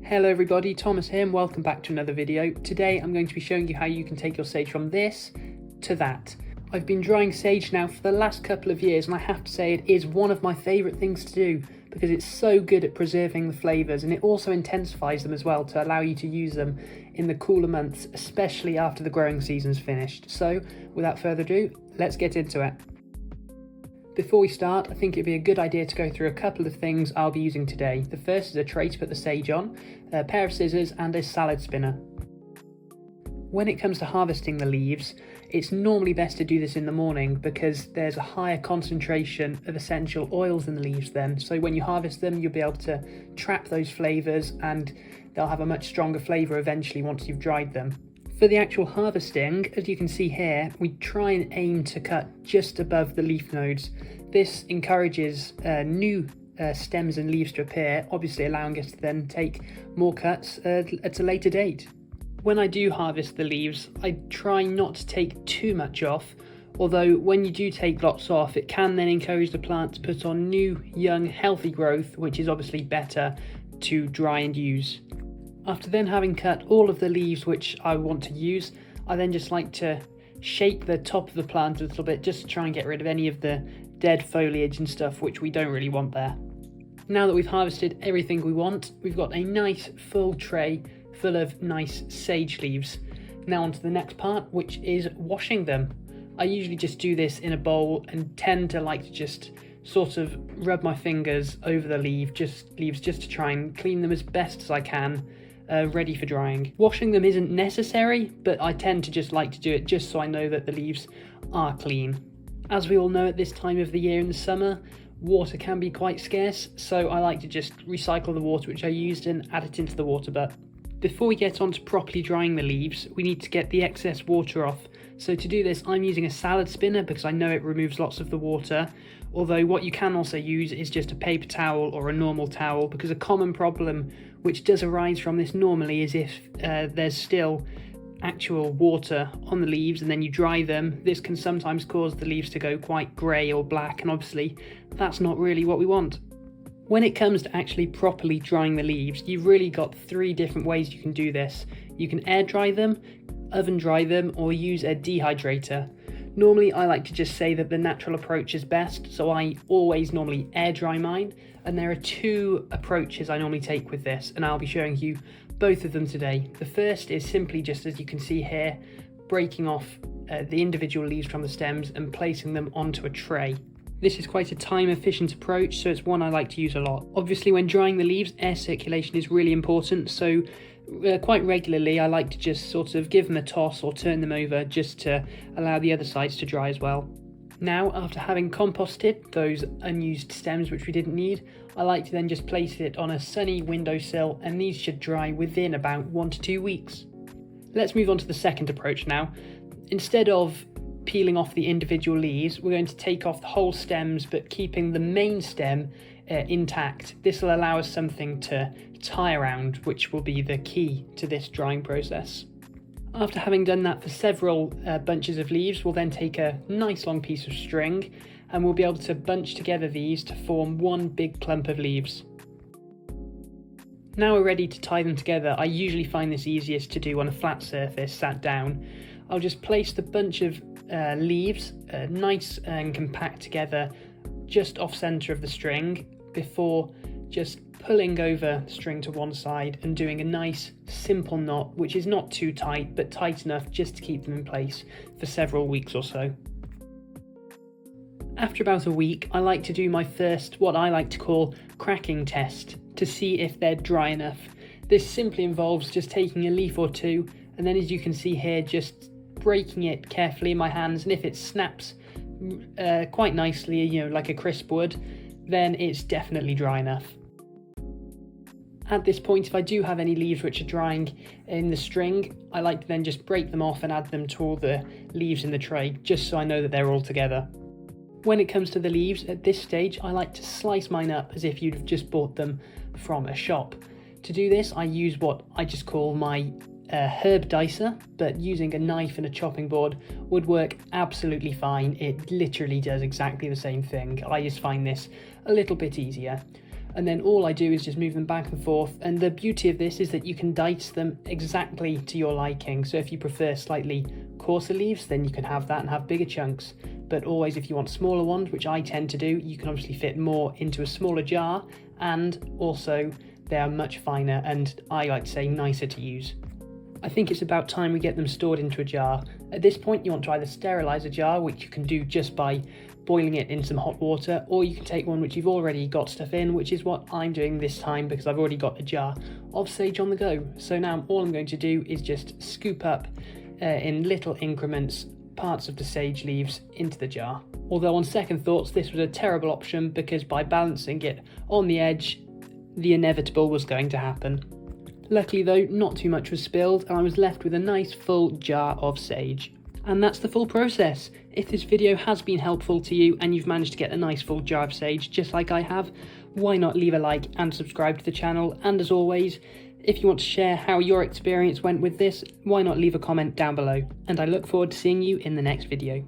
Hello everybody, Thomas here and welcome back to another video. Today I'm going to be showing you how you can take your sage from this to that. I've been drying sage now for the last couple of years and I have to say it is one of my favourite things to do because it's so good at preserving the flavours, and it also intensifies them as well to allow you to use them in the cooler months, especially after the growing season's finished. So without further ado, let's get into it. Before we start, I think it'd be a good idea to go through a couple of things I'll be using today. The first is a tray to put the sage on, a pair of scissors and a salad spinner. When it comes to harvesting the leaves, it's normally best to do this in the morning because there's a higher concentration of essential oils in the leaves then. So when you harvest them, you'll be able to trap those flavours and they'll have a much stronger flavour eventually once you've dried them. For the actual harvesting, as you can see here, we try and aim to cut just above the leaf nodes. This encourages new stems and leaves to appear, obviously allowing us to then take more cuts at a later date. When I do harvest the leaves, I try not to take too much off, although when you do take lots off, it can then encourage the plant to put on new, young, healthy growth, which is obviously better to dry and use. After then having cut all of the leaves which I want to use, I then just like to shake the top of the plant a little bit just to try and get rid of any of the dead foliage and stuff which we don't really want there. Now that we've harvested everything we want, we've got a nice full tray full of nice sage leaves. Now on to the next part, which is washing them. I usually just do this in a bowl and tend to like to just sort of rub my fingers over the leaves just to try and clean them as best as I can. Ready for drying. Washing them isn't necessary, but I tend to just like to do it just so I know that the leaves are clean. As we all know, at this time of the year in the summer, water can be quite scarce, so I like to just recycle the water which I used and add it into the water butt. Before we get on to properly drying the leaves, we need to get the excess water off. So to do this, I'm using a salad spinner because I know it removes lots of the water. Although what you can also use is just a paper towel or a normal towel, because a common problem which does arise from this normally is if there's still actual water on the leaves and then you dry them, this can sometimes cause the leaves to go quite grey or black, and obviously that's not really what we want. When it comes to actually properly drying the leaves, you've really got 3 different ways you can do this. You can air dry them, oven dry them, or use a dehydrator. Normally I like to just say that the natural approach is best, so I always normally air dry mine, and there are 2 approaches I normally take with this, and I'll be showing you both of them today. The first is simply just, as you can see here, breaking off the individual leaves from the stems and placing them onto a tray. This is quite a time efficient approach, so it's one I like to use a lot. Obviously when drying the leaves, air circulation is really important, so quite regularly I like to just sort of give them a toss or turn them over just to allow the other sides to dry as well. Now, after having composted those unused stems which we didn't need, I like to then just place it on a sunny windowsill, and these should dry within about 1 to 2 weeks. Let's move on to the second approach now. Instead of peeling off the individual leaves, we're going to take off the whole stems but keeping the main stem intact. This will allow us something to tie around, which will be the key to this drying process. After having done that for several bunches of leaves, we'll then take a nice long piece of string and we'll be able to bunch together these to form one big clump of leaves. Now we're ready to tie them together. I usually find this easiest to do on a flat surface, sat down. I'll just place the bunch of leaves nice and compact together just off center of the string before just pulling over the string to one side and doing a nice simple knot, which is not too tight but tight enough just to keep them in place for several weeks or so. After about a week, I like to do my first, what I like to call, cracking test to see if they're dry enough. This simply involves just taking a leaf or 2 and then, as you can see here, just breaking it carefully in my hands, and if it snaps quite nicely, you know, like a crisp would, then it's definitely dry enough. At this point, if I do have any leaves which are drying in the string, I like to then just break them off and add them to all the leaves in the tray, just so I know that they're all together. When it comes to the leaves, at this stage, I like to slice mine up as if you'd have just bought them from a shop. To do this, I use what I just call my herb dicer, but using a knife and a chopping board would work absolutely fine. It literally does exactly the same thing. I just find this a little bit easier. and then all I do is just move them back and forth. And the beauty of this is that you can dice them exactly to your liking. So if you prefer slightly coarser leaves, then you can have that and have bigger chunks. But always, if you want smaller ones, which I tend to do, you can obviously fit more into a smaller jar, and also they are much finer and, I like to say, nicer to use. I think it's about time we get them stored into a jar. At this point, you want to either sterilise a jar, which you can do just by boiling it in some hot water, or you can take one which you've already got stuff in, which is what I'm doing this time because I've already got a jar of sage on the go. So now all I'm going to do is just scoop up in little increments parts of the sage leaves into the jar. Although on second thoughts, this was a terrible option because by balancing it on the edge, the inevitable was going to happen. Luckily though, not too much was spilled and I was left with a nice full jar of sage. And that's the full process. If this video has been helpful to you and you've managed to get a nice full jar of sage just like I have, why not leave a like and subscribe to the channel? And as always, if you want to share how your experience went with this, why not leave a comment down below? And I look forward to seeing you in the next video.